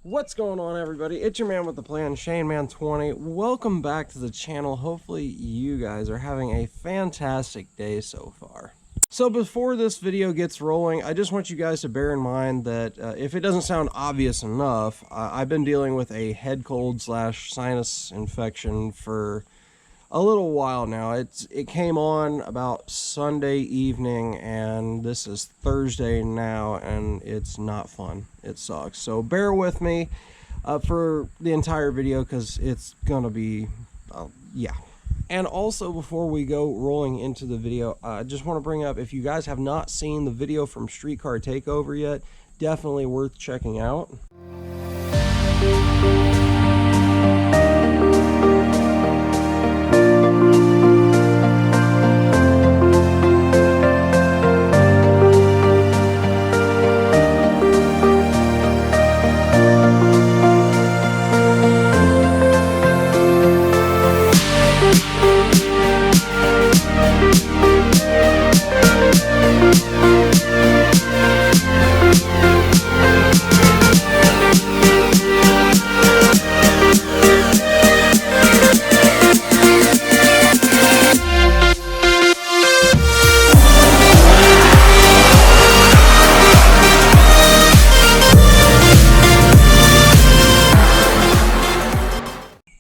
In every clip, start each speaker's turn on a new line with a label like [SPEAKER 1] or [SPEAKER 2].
[SPEAKER 1] What's going on, everybody? It's your man with the plan, ShaneMan20. Welcome back to the channel. Hopefully you guys are having a fantastic day so far. So before this video gets rolling, I just want you guys to bear in mind that if it doesn't sound obvious enough, I've been dealing with a head cold / sinus infection for a little while now. It came on about Sunday evening, and this is Thursday now, and it's not fun. It sucks. So bear with me for the entire video, because it's gonna be yeah. And also, before we go rolling into the video, I just want to bring up, if you guys have not seen the video from Streetcar Takeover yet, definitely worth checking out.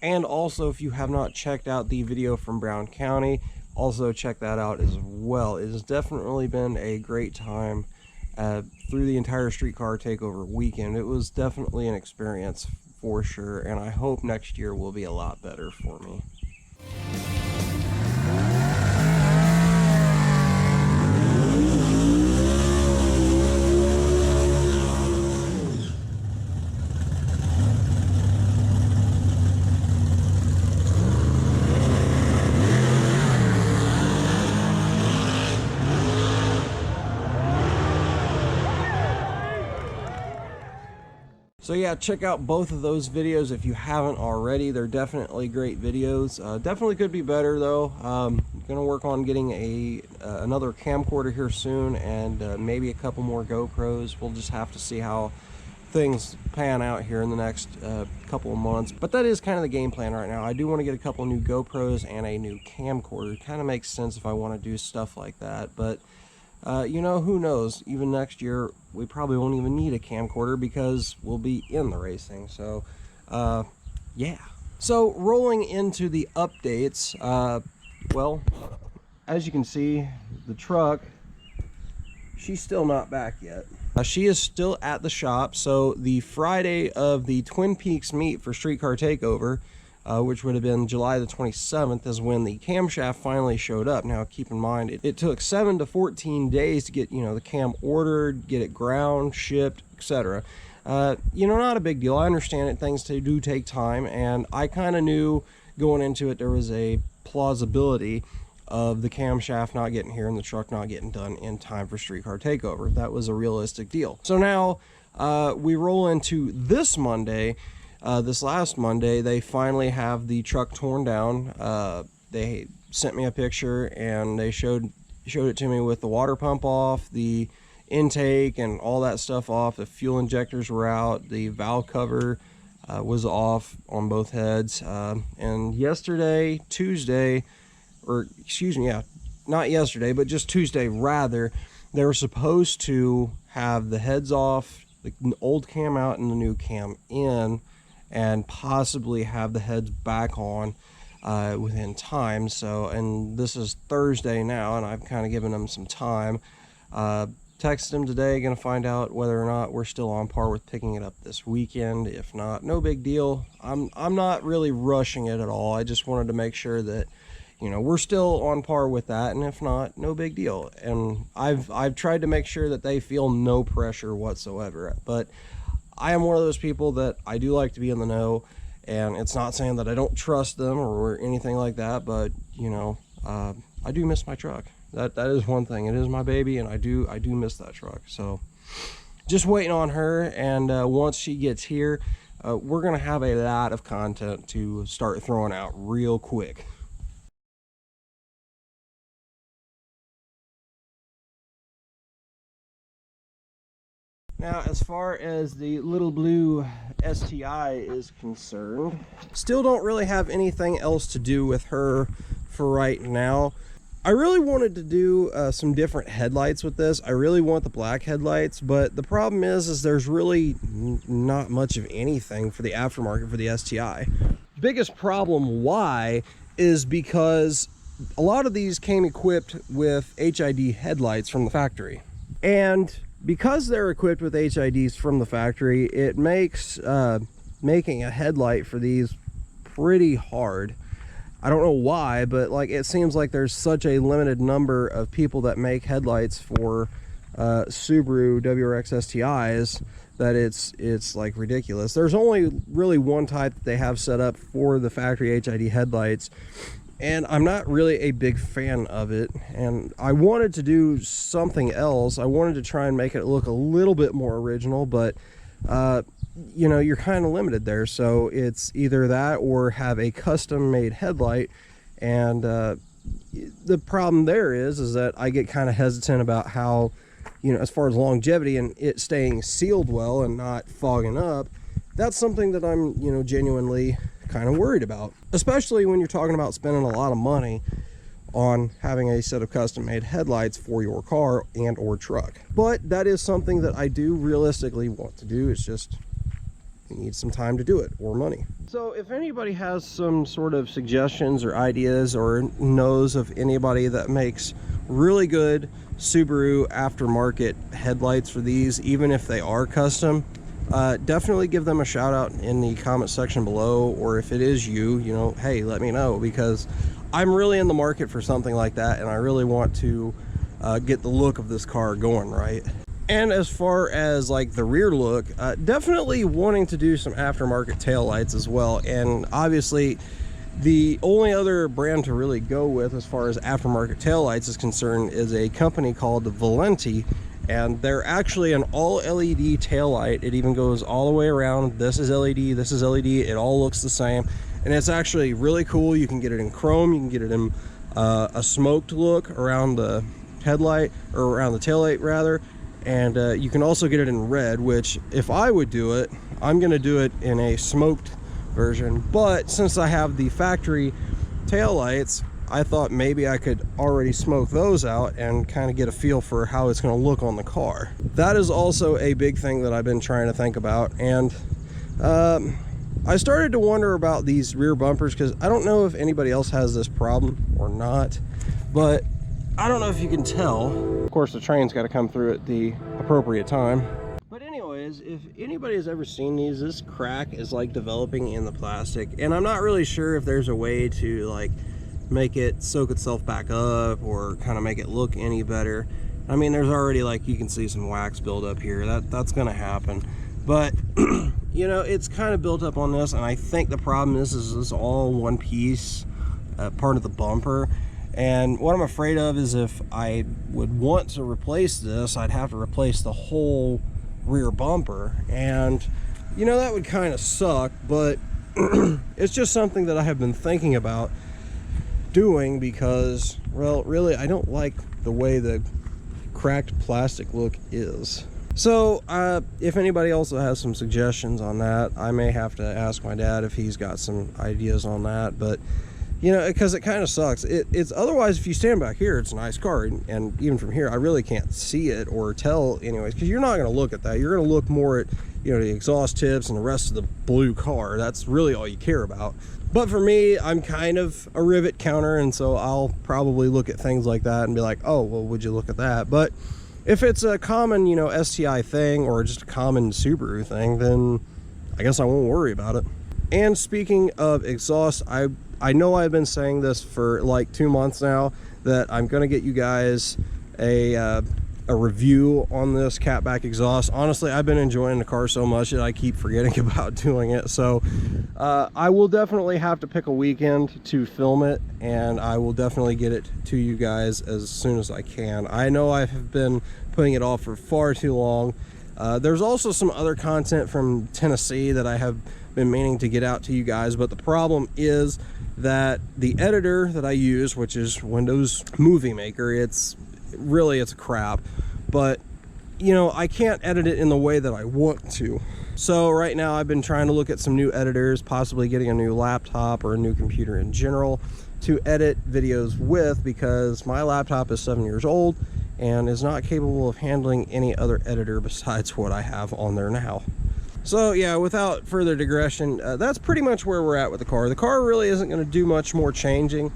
[SPEAKER 1] And also, if you have not checked out the video from Brown County, also check that out as well. It has definitely been a great time through the entire Streetcar Takeover weekend. It was definitely an experience for sure, and I hope next year will be a lot better for me. So yeah, check out both of those videos if you haven't already. They're definitely great videos. Definitely could be better though. Gonna work on getting another camcorder here soon, and maybe a couple more GoPros. We'll just have to see how things pan out here in the next couple of months. But that is kind of the game plan right now. I do want to get a couple new GoPros and a new camcorder. Kind of makes sense if I want to do stuff like that. But you know, who knows? Even next year, we probably won't even need a camcorder because we'll be in the racing. So, yeah. So, rolling into the updates, well, as you can see, the truck, she's still not back yet. She is still at the shop. So, the Friday of the Twin Peaks meet for Streetcar Takeover, which would have been July the 27th, is when the camshaft finally showed up. Now, keep in mind, it took 7 to 14 days to get, the cam ordered, get it ground, shipped, etc. Not a big deal. I understand it. Things do take time, and I kind of knew going into it there was a plausibility of the camshaft not getting here and the truck not getting done in time for Streetcar Takeover. That was a realistic deal. So now we roll into this Monday. This last Monday, they finally have the truck torn down. They sent me a picture, and they showed it to me with the water pump off, the intake and all that stuff off. The fuel injectors were out. The valve cover was off on both heads. And yesterday, Tuesday, or excuse me, yeah, not yesterday, but just Tuesday rather, they were supposed to have the heads off, the old cam out and the new cam in, and possibly have the heads back on within time. So, and this is Thursday now, and I've kind of given them some time. Texted them today, gonna find out whether or not we're still on par with picking it up this weekend. If not, no big deal. I'm not really rushing it at all. I just wanted to make sure that we're still on par with that, and if not, no big deal. And I've tried to make sure that they feel no pressure whatsoever. But I am one of those people that I do like to be in the know, and it's not saying that I don't trust them or anything like that, but I do miss my truck. That is one thing. It is my baby, and I do miss that truck. So just waiting on her, and once she gets here, we're gonna have a lot of content to start throwing out real quick. Now, as far as the little blue STi is concerned, still don't really have anything else to do with her for right now. I really wanted to do some different headlights with this. I really want the black headlights, but the problem is there's really not much of anything for the aftermarket for the STi. Biggest problem why is because a lot of these came equipped with HID headlights from the factory, and because they're equipped with HIDs from the factory, it makes making a headlight for these pretty hard. I don't know why, but like it seems like there's such a limited number of people that make headlights for Subaru WRX STIs that it's like ridiculous. There's only really one type that they have set up for the factory HID headlights, and I'm not really a big fan of it, and I wanted to do something else. I wanted to try and make it look a little bit more original, but you know, you're kind of limited there. So it's either that or have a custom made headlight, and the problem there is that I get kind of hesitant about how, you know, as far as longevity and it staying sealed well and not fogging up. That's something that I'm, you know, genuinely kind of worried about, especially when you're talking about spending a lot of money on having a set of custom made headlights for your car and or truck. But that is something that I do realistically want to do. It's just you need some time to do it, or money. So if anybody has some sort of suggestions or ideas, or knows of anybody that makes really good Subaru aftermarket headlights for these, even if they are custom, definitely give them a shout out in the comment section below. Or if it is you know, hey, let me know, because I'm really in the market for something like that, and I really want to get the look of this car going right. And as far as like the rear look, definitely wanting to do some aftermarket taillights as well. And obviously the only other brand to really go with as far as aftermarket taillights is concerned is a company called Valenti, and they're actually an all LED taillight. It even goes all the way around. This is LED, this is LED, it all looks the same, and it's actually really cool. You can get it in chrome, you can get it in a smoked look around the headlight, or around the taillight rather, and you can also get it in red, which if I would do it, I'm going to do it in a smoked version. But since I have the factory taillights, I thought maybe I could already smoke those out and kind of get a feel for how it's going to look on the car. That is also a big thing that I've been trying to think about. And I started to wonder about these rear bumpers, because I don't know if anybody else has this problem or not, but I don't know if you can tell. Of course, the train's got to come through at the appropriate time. But anyways, if anybody has ever seen these, this crack is like developing in the plastic, and I'm not really sure if there's a way to like make it soak itself back up or kind of make it look any better. I mean, there's already, like, you can see some wax build up here. That's gonna happen, but you know, it's kind of built up on this, and I think the problem is this all one piece, part of the bumper. And what I'm afraid of is if I would want to replace this, I'd have to replace the whole rear bumper, and you know, that would kind of suck. But it's just something that I have been thinking about doing, because, well, really I don't like the way the cracked plastic look is. So if anybody also has some suggestions on that, I may have to ask my dad if he's got some ideas on that. But you know, because it kind of sucks. It's otherwise, if you stand back here, it's a nice car, and even from here I really can't see it or tell anyways, because you're not going to look at that. You're going to look more at, you know, the exhaust tips and the rest of the blue car. That's really all you care about. But for me, I'm kind of a rivet counter, and so I'll probably look at things like that and be like, oh, well, would you look at that? But if it's a common, you know, STI thing, or just a common Subaru thing, then I guess I won't worry about it. And speaking of exhaust, I know I've been saying this for like 2 months now, that I'm going to get you guys a review on this catback exhaust. Honestly, I've been enjoying the car so much that I keep forgetting about doing it. So I will definitely have to pick a weekend to film it, and I will definitely get it to you guys as soon as I can. I know I have been putting it off for far too long. There's also some other content from Tennessee that I have been meaning to get out to you guys, but the problem is that the editor that I use, which is Windows Movie Maker, it's crap. But you know, I can't edit it in the way that I want to. So right now I've been trying to look at some new editors, possibly getting a new laptop or a new computer in general to edit videos with, because my laptop is 7 years old and is not capable of handling any other editor besides what I have on there now. So yeah, without further digression, that's pretty much where we're at with the car. The car really isn't going to do much more changing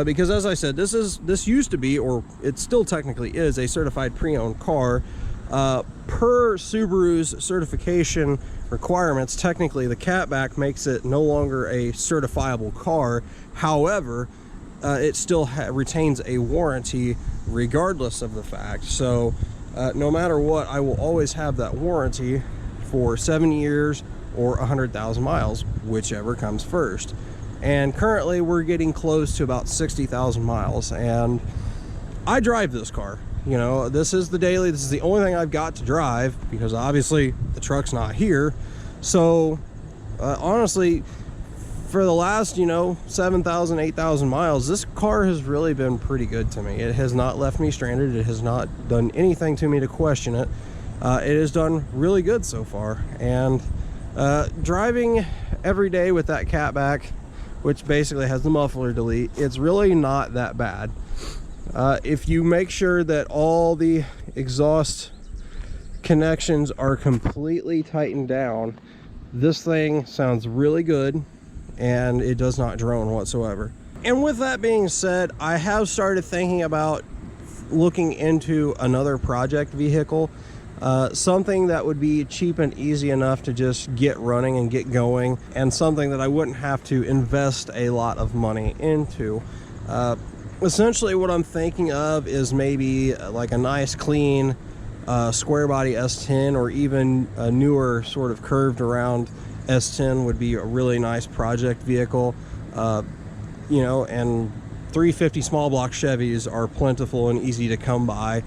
[SPEAKER 1] because, as I said, this used to be, or it still technically is, a certified pre-owned car. Per Subaru's certification requirements, technically the Katech makes it no longer a certifiable car. However, it still retains a warranty regardless of the fact. So no matter what, I will always have that warranty for 7 years or 100,000 miles, whichever comes first. And currently we're getting close to about 60,000 miles, and I drive this car. You know, this is the daily, this is the only thing I've got to drive, because obviously the truck's not here. So honestly, for the last, you know, 7,000, 8,000 miles, this car has really been pretty good to me. It has not left me stranded. It has not done anything to me to question it. It has done really good so far. And driving every day with that Katech, which basically has the muffler delete, it's really not that bad. If you make sure that all the exhaust connections are completely tightened down, this thing sounds really good and it does not drone whatsoever. And with that being said, I have started thinking about looking into another project vehicle, something that would be cheap and easy enough to just get running and get going, and something that I wouldn't have to invest a lot of money into. Essentially what I'm thinking of is maybe like a nice clean square body S10, or even a newer sort of curved around S10 would be a really nice project vehicle. You know, and 350 small block Chevys are plentiful and easy to come by.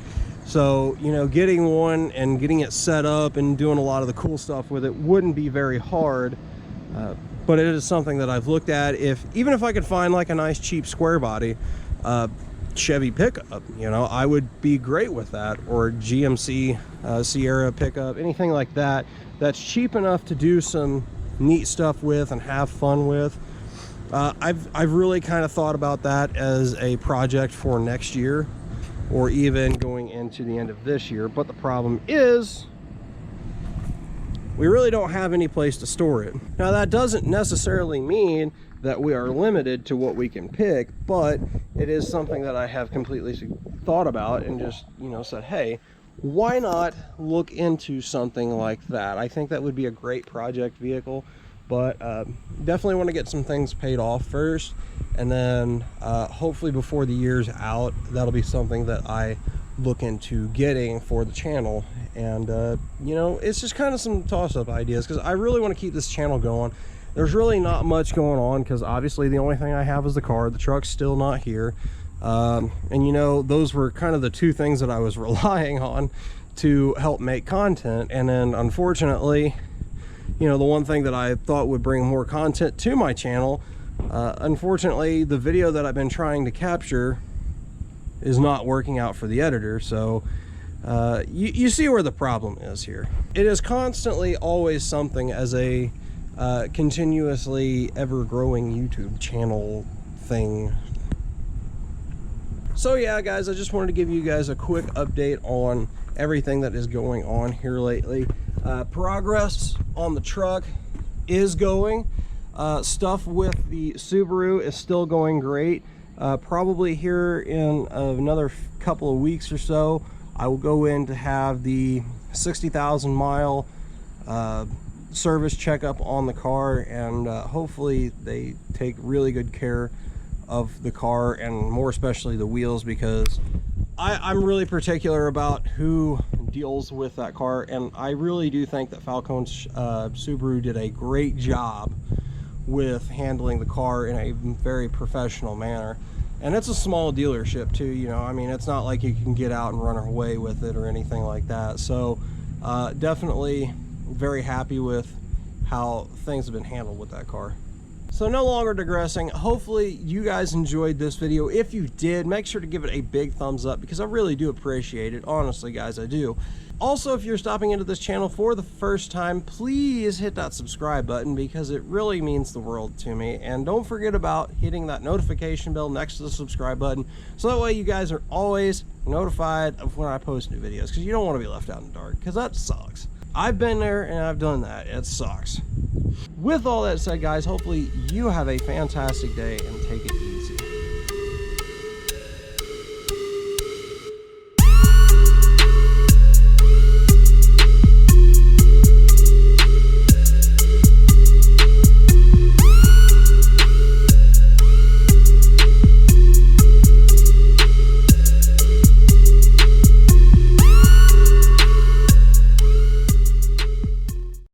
[SPEAKER 1] So, you know, getting one and getting it set up and doing a lot of the cool stuff with it wouldn't be very hard. But it is something that I've looked at. Even if I could find like a nice cheap square body Chevy pickup, you know, I would be great with that, or GMC Sierra pickup, anything like that, that's cheap enough to do some neat stuff with and have fun with. I've really kind of thought about that as a project for next year, or even going into the end of this year. But the problem is, we really don't have any place to store it. Now, that doesn't necessarily mean that we are limited to what we can pick, but it is something that I have completely thought about and just, you know, said, hey, why not look into something like that? I think that would be a great project vehicle, but definitely want to get some things paid off first, and then hopefully before the year's out, that'll be something that I look into getting for the channel. And you know, it's just kind of some toss-up ideas, because I really want to keep this channel going. There's really not much going on, because obviously the only thing I have is the car. The truck's still not here. And you know, those were kind of the two things that I was relying on to help make content. And then unfortunately, you know, the one thing that I thought would bring more content to my channel, unfortunately the video that I've been trying to capture is not working out for the editor. So you see where the problem is here. It is constantly always something as a continuously ever-growing YouTube channel thing. So yeah, guys, I just wanted to give you guys a quick update on everything that is going on here lately. Progress on the truck is going. Stuff with the Subaru is still going great. Probably here in another couple of weeks or so, I will go in to have the 60,000 mile service checkup on the car, and hopefully they take really good care of the car, and more especially the wheels, because I'm really particular about who deals with that car. And I really do think that Falcone's Subaru did a great job with handling the car in a very professional manner. And it's a small dealership too, you know, I mean, it's not like you can get out and run away with it or anything like that. So definitely very happy with how things have been handled with that car. So no longer digressing, hopefully you guys enjoyed this video. If you did, make sure to give it a big thumbs up, because I really do appreciate it. Honestly, guys, I do. Also, if you're stopping into this channel for the first time, please hit that subscribe button because it really means the world to me. And don't forget about hitting that notification bell next to the subscribe button, so that way you guys are always notified of when I post new videos, because you don't want to be left out in the dark, because that sucks. I've been there and I've done that. It sucks. With all that said, guys, hopefully you have a fantastic day and take it easy.